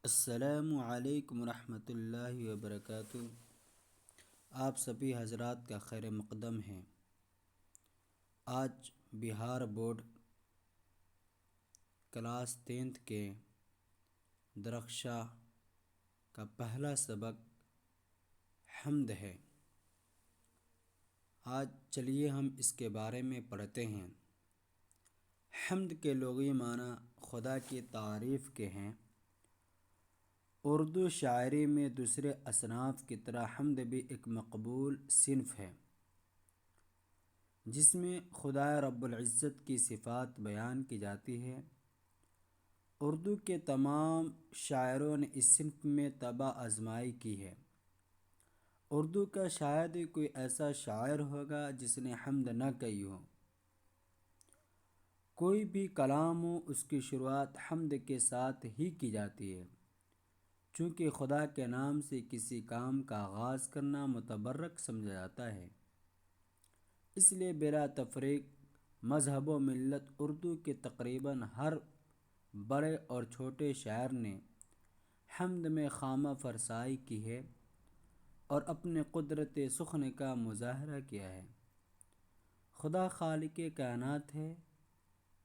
السلام علیکم ورحمۃ اللہ وبرکاتہ۔ آپ سبھی حضرات کا خیر مقدم ہے۔ آج بہار بورڈ کلاس 10 کے درخشاں کا پہلا سبق حمد ہے۔ آج چلیے ہم اس کے بارے میں پڑھتے ہیں۔ حمد کے لغوی معنی خدا کی تعریف کے ہیں۔ اردو شاعری میں دوسرے اصناف کی طرح حمد بھی ایک مقبول صنف ہے، جس میں خدا رب العزت کی صفات بیان کی جاتی ہے۔ اردو کے تمام شاعروں نے اس صنف میں طبع آزمائی کی ہے۔ اردو کا شاید ہی کوئی ایسا شاعر ہوگا جس نے حمد نہ کی ہو۔ کوئی بھی کلام ہو، اس کی شروعات حمد کے ساتھ ہی کی جاتی ہے، چونکہ خدا کے نام سے کسی کام کا آغاز کرنا متبرک سمجھا جاتا ہے۔ اس لیے بلا تفریق مذہب و ملت اردو کے تقریباً ہر بڑے اور چھوٹے شاعر نے حمد میں خامہ فرسائی کی ہے اور اپنے قدرت سخن کا مظاہرہ کیا ہے۔ خدا خالق کائنات ہے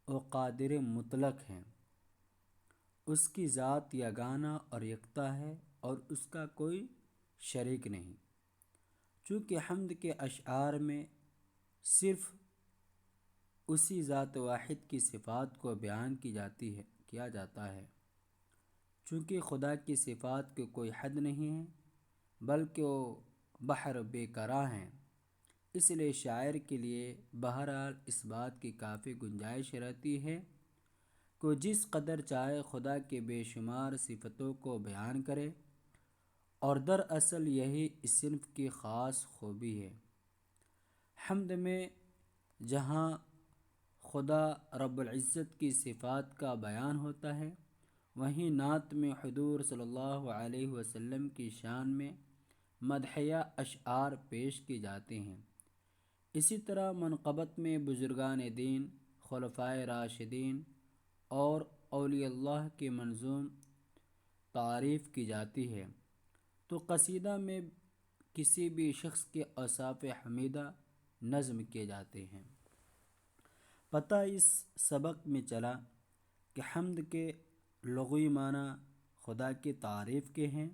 اور قادر مطلق ہے۔ اس کی ذات یگانہ اور یکتا ہے اور اس کا کوئی شریک نہیں۔ چونکہ حمد کے اشعار میں صرف اسی ذات واحد کی صفات کو بیان کیا جاتا ہے۔ چونکہ خدا کی صفات کے کوئی حد نہیں ہے، بلکہ وہ بحر بے کرراں ہیں، اس لیے شاعر کے لیے بہرحال اس بات کی کافی گنجائش رہتی ہے کہ جس قدر چاہے خدا کے بے شمار صفتوں کو بیان کرے، اور دراصل یہی اس صنف کی خاص خوبی ہے۔ حمد میں جہاں خدا رب العزت کی صفات کا بیان ہوتا ہے، وہیں نعت میں حضور صلی اللہ علیہ وسلم کی شان میں مدحیہ اشعار پیش کی جاتے ہیں۔ اسی طرح منقبت میں بزرگان دین، خلفائے راشدین اور اولیاء اللہ کی منظوم تعریف کی جاتی ہے، تو قصیدہ میں کسی بھی شخص کے اوصاف حمیدہ نظم کیے جاتے ہیں۔ پتہ اس سبق میں چلا کہ حمد کے لغوی معنی خدا کی تعریف کے ہیں۔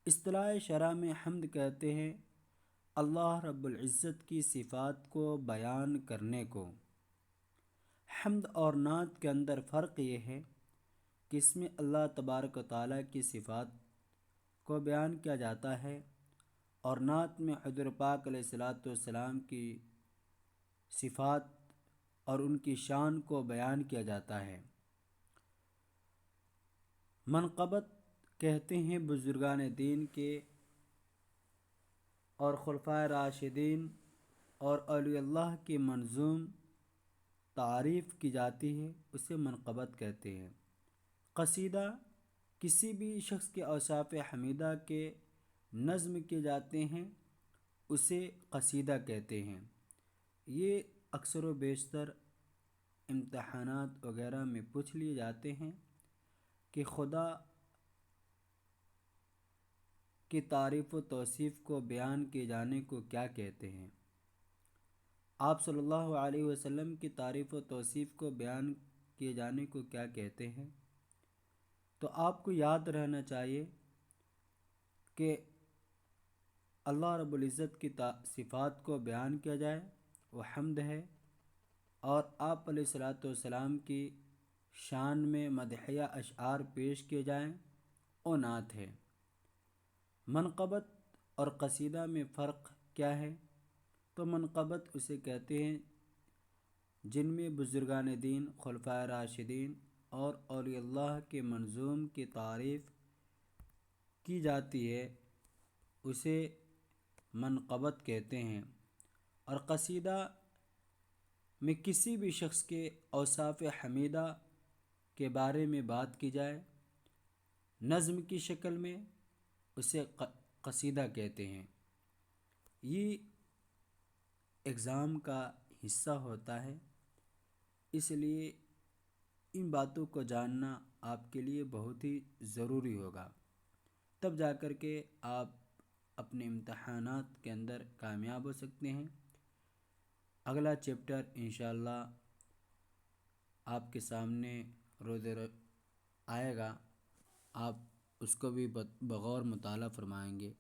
اصطلاح شرع میں حمد کہتے ہیں اللہ رب العزت کی صفات کو بیان کرنے کو۔ حمد اور نعت کے اندر فرق یہ ہے کہ اس میں اللہ تبارک و تعالیٰ کی صفات کو بیان کیا جاتا ہے، اور نعت میں حضور پاک علیہ الصلوۃ والسلام کی صفات اور ان کی شان کو بیان کیا جاتا ہے۔ منقبت کہتے ہیں بزرگان دین کے اور خلفائے راشدین اور اولیاء اللہ کی منظوم تعریف کی جاتی ہے، اسے منقبت کہتے ہیں۔ قصیدہ کسی بھی شخص کے اوصاف حمیدہ کے نظم کیے جاتے ہیں، اسے قصیدہ کہتے ہیں۔ یہ اکثر و بیشتر امتحانات وغیرہ میں پوچھ لیے جاتے ہیں کہ خدا کی تعریف و توصیف کو بیان کیے جانے کو کیا کہتے ہیں۔ آپ صلی اللہ علیہ وسلم کی تعریف و توصیف کو بیان کیے جانے کو کیا کہتے ہیں؟ تو آپ کو یاد رہنا چاہیے کہ اللہ رب العزت کی صفات کو بیان کیا جائے وہ حمد ہے، اور آپ علیہ الصلوۃ والسلام کی شان میں مدحیہ اشعار پیش کیے جائیں وہ نعت ہے۔ منقبت اور قصیدہ میں فرق کیا ہے؟ تو منقبت اسے کہتے ہیں جن میں بزرگان دین، خلفائے راشدین اور اولیاء اللہ کے منظوم کی تعریف کی جاتی ہے، اسے منقبت کہتے ہیں۔ اور قصیدہ میں کسی بھی شخص کے اوصاف حمیدہ کے بارے میں بات کی جائے نظم کی شکل میں، اسے قصیدہ کہتے ہیں۔ یہ ایگزام کا حصہ ہوتا ہے، اس لیے ان باتوں کو جاننا آپ کے لیے بہت ہی ضروری ہوگا، تب جا کر کے آپ اپنے امتحانات کے اندر کامیاب ہو سکتے ہیں۔ اگلا چیپٹر انشاءاللہ آپ کے سامنے روز آئے گا، آپ اس کو بھی بغور مطالعہ فرمائیں گے۔